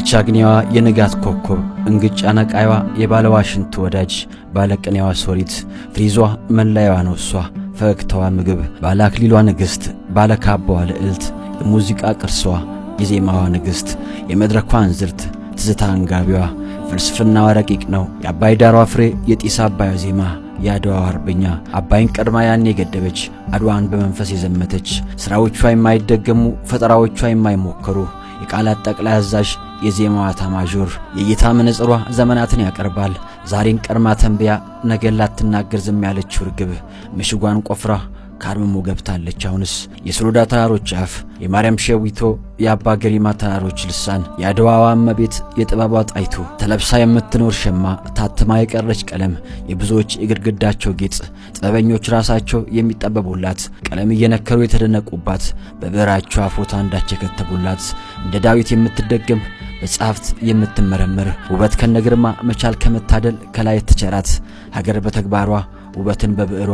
የቻግኔዋ የንጋት ኮከብ እንግጫ ነቃይዋ የባለዋሽንቱ ወዳጅ ባለቅኔዋ ሶሪት ፍሪዟ መላያዋ ነው እሷ ፈገግታዋ ምግብ ባለአክሊሏ ንግሥት ባለካባዋ ልዕልት የሙዚቃ ቅርሷ የዜማዋ ንግሥት የመድረኳ እንዝርት ትዝታ አንጋቢዋ ፍልስፍናዋ ረቂቅ ነው የአባይ ዳሯ ፍሬ የጢስ አባዩ ዜማ የአድዋ አርበኛ አባይን ቀድማ ያኔ የገደበች አድዋን በመንፈስ የዘመተች ሥራዎቿ የማይደገሙ ፈጠራዎቿ የማይሞከሩ የቃላት ጠቅላይ አዛዥ የዜማዋ ታማዦር የእይታ መነጽሯ ዘመናትን ያቀርባል ዛሬን ቀድማ ተንብያ ነገን ላትናገር ዝም ያለችው ርግብ ምሽጓን ቆፍራ ካርምሞ ገብታለች አሁንስ የሶሎዳ ተራሮች አፍ የማርያም ሸዊቶ የአባ ገሪማ ተራሮች ልሳን የአድዋዋ እመቤት የጥበቧ ጣይቱ ተለብሳ የምትኖር ሸማ ታትማ የቀረች ቀለም የብዙዎች የግድግዳቸው ጌጥ ጥበበኞች ራሳቸው የሚጠበቡላት ቀለም እየነከሩ የተደነቁባት በብዕራቸው አፎታ እንዳቸከተቡላት እንደ ዳዊት የምትደገም በጸሐፍት የምትመረምር ውበት ከነግርማ መቻል ከመታደል ከላይ ተቸራት ሀገር በተግባሯ ውበትን በብዕሯ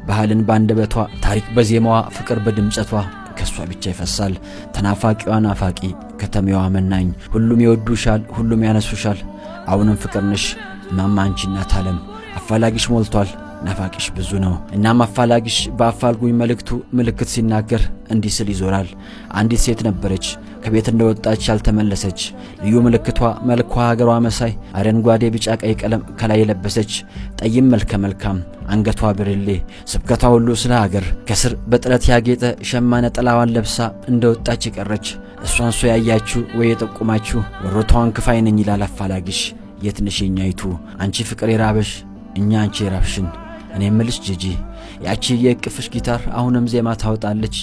ባህልን ባንደበቷ ታሪክ በዜማዋ ፍቅር በድምጸቷ ከሷ ብቻ ይፈሳል ተናፋቂዋ ናፋቂ ከተማዋ መናኝ ሁሉም ይወዱሻል ሁሉም ያነሱሻል አሁንም ፍቅር ነሽ ማማ አንቺ እናት ዓለም አፋላጊሽ ሞልቷል ናፋቂሽ ብዙ ነው እናም አፋላጊሽ በአፋልጉኝ መልእክቱ ምልክት ሲናገር እንዲህ ስል ይዞራል አንዲት ሴት ነበረች ከቤት እንደወጣች ያልተመለሰች ልዩ ምልክቷ መልኳ ሀገሯ መሳይ አረንጓዴ ቢጫ ቀይ ቀለም ከላይ የለበሰች ጠይም መልከ መልካም አንገቷ ብርሌ ስብከቷ ሁሉ ስለ ሀገር ከስር በጥለት ያጌጠ ሸማነ ጥላዋን ለብሳ እንደወጣች ቀረች እሷን ሶ ያያችሁ ወይ የጠቁማችሁ ወሮቷን ክፋይ ነኝ ይላል አፋላጊሽ የትንሽኛይቱ አንቺ ፍቅር የራበሽ እኛ አንቺ የራብሽን እኔ ምልሽ ጂጂ ያቺ የቅፍሽ ጊታር አሁንም ዜማ ታወጣለች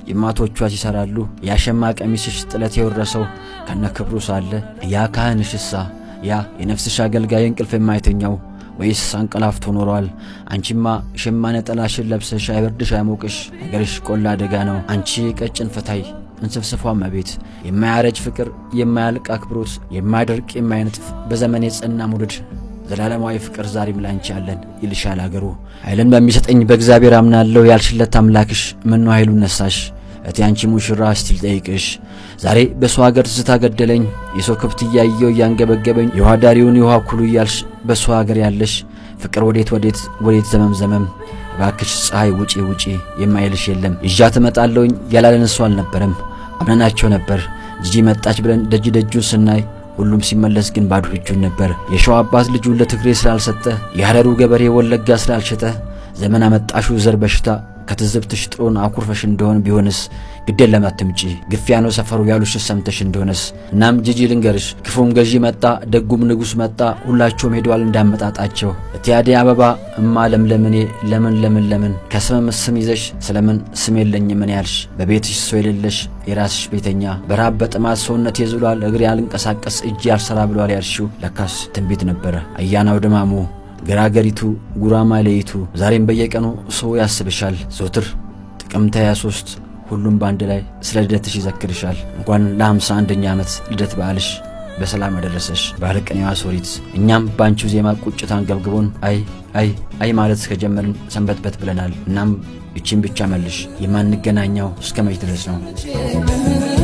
የማቶቿ ሲሰራሉ ያሸማ ቀሚስሽ ጥለት የወረሰው ከነክብሩ ሳለ ያ ካህንሽሳ ያ የነፍስሽ አገልጋይ እንቅልፍ የማይተኛው ወይስ አንቀላፍቶ ኖሯል አንቺማ ሸማነ ጥላሽን ለብሰሽ አይበርድሽ አይሞቅሽ ነገርሽ ቆላ አደጋ ነው አንቺ ቀጭን ፈታይ እንስፍስፏ መቤት የማያረጅ ፍቅር የማያልቅ አክብሮት የማይደርቅ የማይነጥፍ በዘመን የጸና ሙድድ ዘላለማዊ ፍቅር ዛሬም ላንቺ ያለን ይልሻል አገሩ ኃይልን በሚሰጠኝ በእግዚአብሔር አምናለሁ ያልሽለት አምላክሽ ምን ነው ኃይሉን ነሳሽ እቲ አንቺ ሙሽራ ስቲል ጠይቅሽ ዛሬ በሰው ሀገር ትዝታ ገደለኝ የሰው ከብት ያየው ያንገበገበኝ የዋዳሪውን የውሃ ኩሉ ያልሽ በሰው ሀገር ያለሽ ፍቅር ወዴት ዘመም ባክሽ ፀሐይ ውጪ የማይልሽ የለም ይዣት እመጣለሁኝ ያላለን ሰው አልነበረም አምናናቸው ነበር ጂጂ መጣች ብለን ደጁን ስናይ ሁሉም ሲመለስ ግን ባዶ እጁን ነበር የሸዋ አባት ልጁን ለትግሬ ስላልሰጠ የሐረሩ ገበሬ ወለጋ ስላልሸጠ ዘመን አመጣሹ ዘር በሽታ ከትዝብትሽ ጥሩን አኩርፈሽ እንደሆነ ቢሆንስ ግዴን ለማትምጪ ግፊያ ነው ሰፈሩ ያሉሽ ሰምተሽ እንደሆነስ እናም ጂጂ ልንገርሽ ክፉም ገዢ መጣ ደጉም ንጉስ መጣ ሁላቸውም ሄደዋል እንዳመጣጣቸው እቲያዴ አበባ እማ ለምለምኔ ለምን ከስመም ስም ይዘሽ ስለምን ስም የለኝ ምን ያልሽ በቤትሽ ሰው የሌለሽ የራስሽ ቤተኛ በራብ በጥማት ሰውነት የዝሏል እግር ያልንቀሳቀስ እጅ ያልሰራ ብሏል ያልሽው ለካስ ትንቢት ነበረ አያናው ደማሙ ገራገሪቱ ጉራማይሌይቱ ዛሬም በየቀኑ ሰው ያስብሻል ዞትር ጥቅምት 23 ሁሉም ባንድ ላይ ስለ ልደትሽ ይዘክርሻል እንኳን ለ51ኛ ዓመት ልደት በዓልሽ በሰላም አደረሰሽ ባለቅኔዋ ሶሪት እኛም ባንቺው ዜማ ቁጭታን ገብግቦን አይ ማለት ከጀመርን ሰንበትበት ብለናል እናም እቺን ብቻ መልሽ የማንገናኛው እስከመች ድረስ ነው